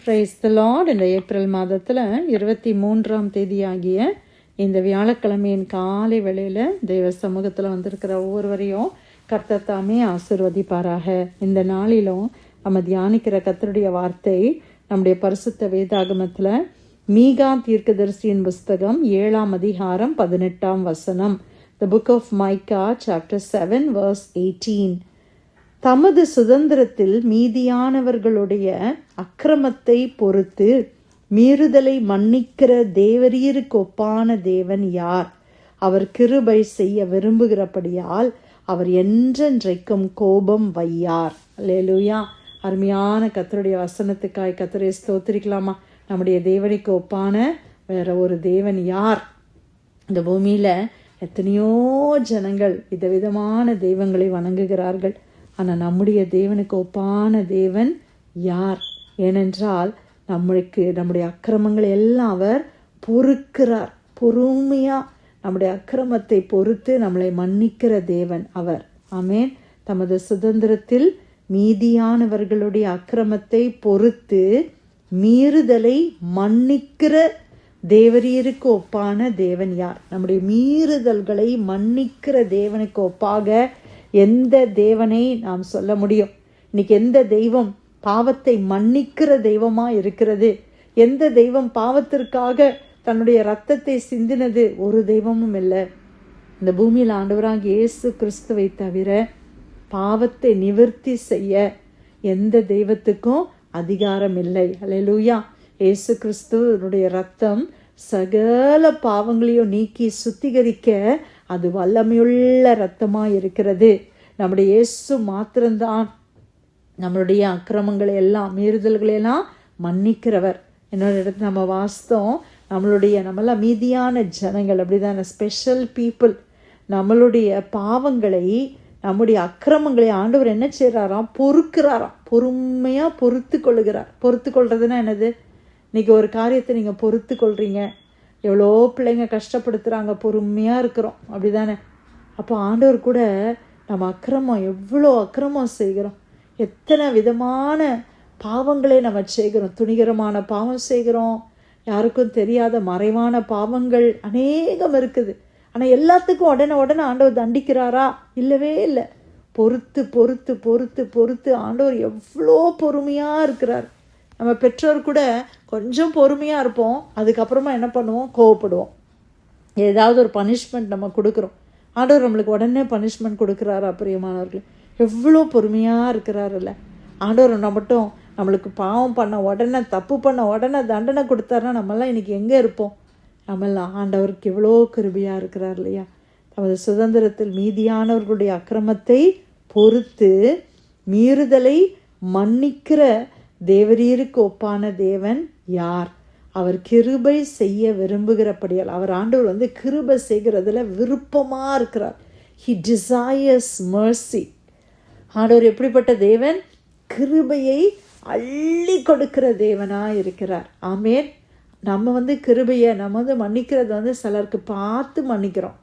Praise the Lord. இந்த April மாதத்தில் 23ஆம் தேதியாகிய இந்த வியாழக்கிழமையின் காலை வேளையில் தெய்வ சமூகத்தில் வந்திருக்கிற ஒவ்வொருவரையும் கர்த்தர் தாமே ஆசீர்வதிப்பாராக. இந்த நாளிலும் நம்ம தியானிக்கிற கர்த்தருடைய வார்த்தை நம்முடைய பரிசுத்த வேதாகமத்தில் மீகா தீர்க்கதரிசியின் புஸ்தகம் 7ஆம் அதிகாரம் 18ஆம் வசனம். The book of Micah chapter 7 verse 18. தமது சுதந்திரத்தில் மீதியானவர்களுடைய அக்கிரமத்தை பொறுத்து மீறுதலை மன்னிக்கிற தேவரீருக்கு ஒப்பான தேவன் யார்? அவர் கிருபை செய்ய விரும்புகிறபடியால் அவர் என்றென்றைக்கும் கோபம் வையார். அல்லேலூயா. அருமையான கர்த்தருடைய வசனத்துக்காய் கர்த்தரை ஸ்தோத்திரிக்கலாமா? நம்முடைய தேவனுக்கு ஒப்பான வேற ஒரு தேவன் யார்? இந்த பூமியில எத்தனையோ ஜனங்கள் விதவிதமான தெய்வங்களை வணங்குகிறார்கள். ஆனால் நம்முடைய தேவனுக்கு ஒப்பான தேவன் யார்? ஏனென்றால் நம்முடைய அக்கிரமங்களை எல்லாம் அவர் பொறுக்கிறார். பொறுமையாக நம்முடைய அக்கிரமத்தை பொறுத்து நம்மளை மன்னிக்கிற தேவன் அவர். ஆமேன். தமது சுதந்திரத்தில் மீதியானவர்களுடைய அக்கிரமத்தை பொறுத்து மீறுதலை மன்னிக்கிற தேவரீருக்கு ஒப்பான தேவன் யார்? நம்முடைய மீறுதல்களை மன்னிக்கிற தேவனுக்கு ஒப்பாக எந்த தேவனை நாம் சொல்ல முடியும்? இன்னைக்கு எந்த தெய்வம் பாவத்தை மன்னிக்கிற தெய்வமா இருக்கிறது? எந்த தெய்வம் பாவத்திற்காக தன்னுடைய இரத்தத்தை சிந்தினது? ஒரு தெய்வமும் இல்லை. இந்த பூமியில் ஆண்டவராக இயேசு கிறிஸ்துவை தவிர பாவத்தை நிவர்த்தி செய்ய எந்த தெய்வத்துக்கும் அதிகாரம் இல்லை. அல்லேலூயா. இயேசு கிறிஸ்துவனுடைய இரத்தம் சகல பாவங்களையும் நீக்கி சுத்திகரிக்க அது வல்லமையுள்ள இரத்தமாக இருக்கிறது. நம்முடைய இயேசு மாத்திரம்தான் நம்மளுடைய அக்கிரமங்களை எல்லாம் மீறுதல்களை எல்லாம் மன்னிக்கிறவர். இன்னொரு இடத்துல நம்ம வாஸ்தவம் நம்மளாம் மீதியான ஜனங்கள் அப்படிதான ஸ்பெஷல் பீப்புள். நம்மளுடைய பாவங்களை நம்முடைய அக்கிரமங்களை ஆண்டவர் என்ன செய்கிறாராம்? பொறுக்கிறாராம். பொறுமையாக பொறுத்து கொள்ளுகிறார். பொறுத்து கொள்றதுன்னா என்னது? இன்னைக்கு ஒரு காரியத்தை நீங்கள் பொறுத்து கொள்றீங்க. எவ்வளோ பிள்ளைங்க கஷ்டப்படுத்துகிறாங்க, பொறுமையாக இருக்கிறோம், அப்படி தானே? அப்போ ஆண்டவர் கூட நம்ம எவ்வளோ அக்கிரமம் செய்கிறோம், எத்தனை விதமான பாவங்களே நம்ம செய்கிறோம். துணிகரமான பாவம் செய்கிறோம், யாருக்கும் தெரியாத மறைவான பாவங்கள் அநேகம் இருக்குது. ஆனால் எல்லாத்துக்கும் உடனே ஆண்டவர் தண்டிக்கிறாரா? இல்லவே இல்லை. பொறுத்து பொறுத்து பொறுத்து பொறுத்து ஆண்டவர் எவ்வளோ பொறுமையாக இருக்கிறார். நம்ம பெற்றோர் கூட கொஞ்சம் பொறுமையாக இருப்போம், அதுக்கப்புறமா என்ன பண்ணுவோம்? கோவப்படுவோம். ஏதாவது ஒரு பனிஷ்மெண்ட் நம்ம கொடுக்குறோம், ஆண்டவர் நம்மளுக்கு உடனே பனிஷ்மெண்ட் கொடுக்குறாரா? பிரியமானவர்கள், எவ்வளோ பொறுமையாக இருக்கிறாருல்ல ஆண்டவர். மட்டும் நம்மளுக்கு பாவம் பண்ண உடனே, தப்பு பண்ண உடனே தண்டனை கொடுத்தாருன்னா நம்மெல்லாம் இன்றைக்கி எங்கே இருப்போம்? நம்மெல்லாம் ஆண்டவருக்கு எவ்வளோ கிருபையாக இருக்கிறார் இல்லையா? தமது சுதந்திரத்தில் மீதியானவர்களுடைய அக்கிரமத்தை பொறுத்து மீறுதலை மன்னிக்கிற தேவரீருக்கு ஒப்பான தேவன் யார்? அவர் கிருபை செய்ய விரும்புகிறபடியால், அவர் ஆண்டவர் கிருபை செய்கிறதுல விருப்பமாக இருக்கிறார். He desires mercy. ஆண்டவர் எப்படிப்பட்ட தேவன்? கிருபையை அள்ளி கொடுக்கிற தேவனாக இருக்கிறார். ஆமேன். நம்ம கிருபையை நம்ம மன்னிக்கிறது சிலருக்கு பார்த்து மன்னிக்கிறோம்.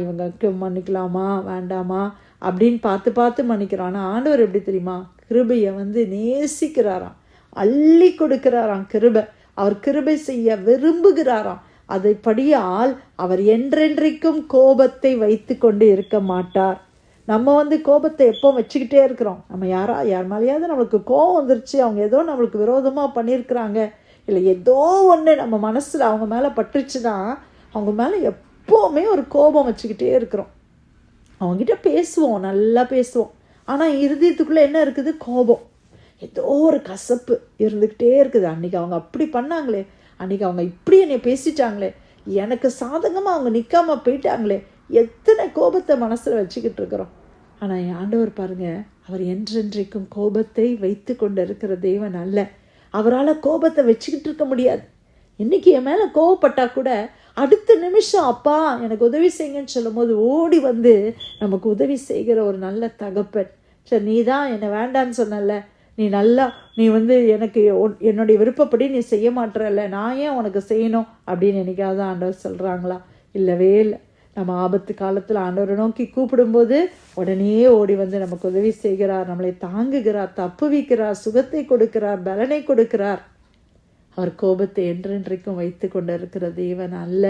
இவங்களுக்கு மன்னிக்கலாமா வேண்டாமா அப்படின்னு பார்த்து மன்னிக்கிறோம். ஆனால் ஆண்டவர் எப்படி தெரியுமா? கிருபையை நேசிக்கிறாராம், அள்ளி கொடுக்கிறாராம் கிருபை. அவர் கிருபை செய்ய விரும்புகிறாராம். அதைப்படியால் அவர் என்றென்றைக்கும் கோபத்தை வைத்து கொண்டு இருக்க மாட்டார். நம்ம கோபத்தை எப்போ வச்சுக்கிட்டே இருக்கிறோம். நம்ம யார் மேலேயாவது நம்மளுக்கு கோபம் வந்துருச்சு, அவங்க ஏதோ நம்மளுக்கு விரோதமாக பண்ணியிருக்கிறாங்க, இல்லை ஏதோ ஒன்று நம்ம மனசில் அவங்க மேலே பட்டுருச்சுன்னா அவங்க மேலே எப்போவுமே ஒரு கோபம் வச்சுக்கிட்டே இருக்கிறோம். அவங்ககிட்ட பேசுவோம், நல்லா பேசுவோம், ஆனால் இருதயத்துக்குள்ளே என்ன இருக்குது? கோபம். ஏதோ ஒரு கசப்பு இருந்துக்கிட்டே இருக்குது. அன்றைக்கி அவங்க அப்படி பண்ணாங்களே, அன்றைக்கி அவங்க இப்படி என்னை பேசிட்டாங்களே, எனக்கு சாதகமாக அவங்க நிற்காமல் போயிட்டாங்களே, எத்தனை கோபத்தை மனசில் வச்சுக்கிட்டு இருக்கிறோம். ஆனால் என் ஆண்டவர் பாருங்கள், அவர் என்றென்றைக்கும் கோபத்தை வைத்து கொண்டு இருக்கிற தேவன் அல்ல. அவரால் கோபத்தை வச்சுக்கிட்டு இருக்க முடியாது. இன்றைக்கி என் மேலே கோபப்பட்டா கூட அடுத்த நிமிஷம் அப்பா எனக்கு உதவி செய்யுங்கன்னு சொல்லும் போது ஓடி நமக்கு உதவி செய்கிற ஒரு நல்ல தகப்பன். சரி, நீ தான் என்னை வேண்டான்னு சொன்னல, நீ எனக்கு என்னுடைய விருப்பப்படி நீ செய்ய மாட்டேறல, நான் ஏன் உனக்கு செய்யணும் அப்படின்னு என்னைக்காவது ஆண்டவர் சொல்கிறாங்களா? இல்லவே இல்லை. நம்ம ஆபத்து காலத்தில் ஆண்டவரை நோக்கி கூப்பிடும்போது உடனே ஓடி வந்து நமக்கு உதவி செய்கிறார், நம்மளை தாங்குகிறார், தப்புவிக்கிறார், சுகத்தை கொடுக்கிறார், பலனை கொடுக்கிறார். அவர் கோபத்தை என்றென்றைக்கும் வைத்து கொண்டிருக்கிற தேவன் அல்ல.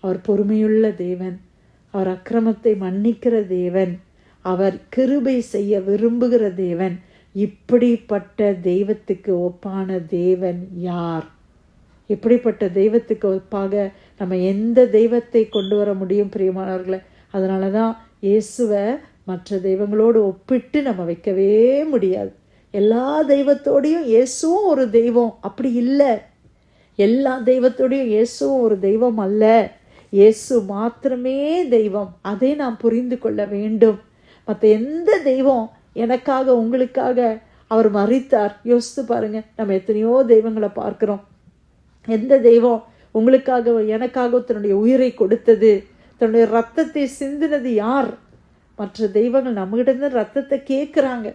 அவர் பொறுமையுள்ள தேவன், அவர் அக்கிரமத்தை மன்னிக்கிற தேவன், அவர் கிருபை செய்ய விரும்புகிற தேவன். இப்படிப்பட்ட தெய்வத்துக்கு ஒப்பான தேவன் யார்? இப்படிப்பட்ட தெய்வத்துக்கு ஒப்பாக நம்ம எந்த தெய்வத்தை கொண்டு வர முடியும் பிரியமானவர்களே? அதனால தான் இயேசுவை மற்ற தெய்வங்களோடு ஒப்பிட்டு நம்ம வைக்கவே முடியாது. எல்லா தெய்வத்தோடையும் இயேசுவும் ஒரு தெய்வம் அப்படி இல்லை. எல்லா தெய்வத்தோடையும் இயேசுவும் ஒரு தெய்வம் அல்ல. இயேசு மாத்திரமே தெய்வம். அதை நாம் புரிந்து கொள்ள வேண்டும். மற்ற எந்த தெய்வம் எனக்காக உங்களுக்காக அவர் மரித்தார்? யோசித்து பாருங்க. நம்ம எத்தனையோ தெய்வங்களை பார்க்கிறோம். எந்த தெய்வம் உங்களுக்காக எனக்காக தன்னுடைய உயிரை கொடுத்தது, தன்னுடைய ரத்தத்தை சிந்தினது யார்? மற்ற தெய்வங்கள் நம்மகிட்ட ரத்தத்தை கேட்குறாங்க.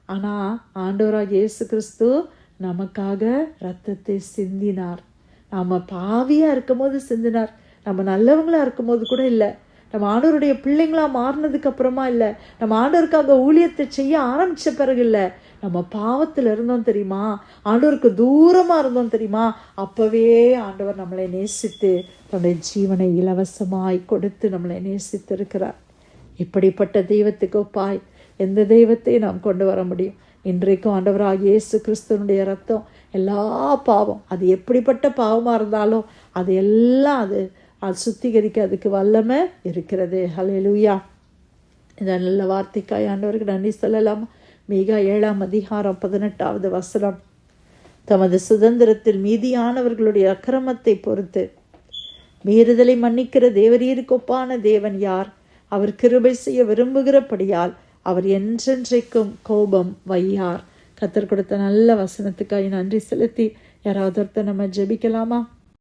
ஆனால் ஆண்டவராக இயேசு கிறிஸ்து நமக்காக ரத்தத்தை சிந்தினார். நாம் பாவியாக இருக்கும் போது சிந்தினார். நம்ம நல்லவங்களாக இருக்கும் போது கூட இல்லை. நம்ம ஆண்டவருடைய பிள்ளைங்களாக மாறினதுக்கு அப்புறமா இல்லை. நம்ம ஆண்டவருக்காக ஊழியத்தை செய்ய ஆரம்பித்த பிறகு இல்லை. நம்ம பாவத்தில் இருந்தோம் தெரியுமா, ஆண்டவருக்கு தூரமாக இருந்தோம் தெரியுமா, அப்போவே ஆண்டவர் நம்மளை நேசித்து தன்னுடைய ஜீவனை இலவசமாய் கொடுத்து நம்மளை நேசித்திருக்கிறார். இப்படிப்பட்ட தெய்வத்துக்கு ஒப்பாய் எந்த தெய்வத்தை நாம் கொண்டு வர முடியும்? இன்றைக்கும் ஆண்டவராக இயேசு கிறிஸ்துவனுடைய ரத்தம் எல்லா பாவம், அது எப்படிப்பட்ட பாவமாக இருந்தாலும் அது எல்லாம் அது சுத்திகரிக்க அதுக்கு வல்லமை இருக்கிறது. ஹல்லேலூயா. இந்த நல்ல வார்த்தைக்காய் ஆண்டவருக்கு நன்றி சொல்லலாமா? மீகா 7ஆம் அதிகாரம் 18வது வசனம். தமது சுதந்திரத்தில் மீதியானவர்களுடைய அக்கிரமத்தை பொறுத்து மீறுதலை மன்னிக்கிற தேவரீருக்கு ஒப்பான தேவன் யார்? அவர் கிருபை செய்ய விரும்புகிறபடியால் அவர் என்றென்றைக்கும் கோபம் வையார். கர்த்தர் கொடுத்த நல்ல வசனத்துக்காய் நன்றி செலுத்தி யாராவது ஒருத்தர் நம்ம ஜெபிக்கலாமா?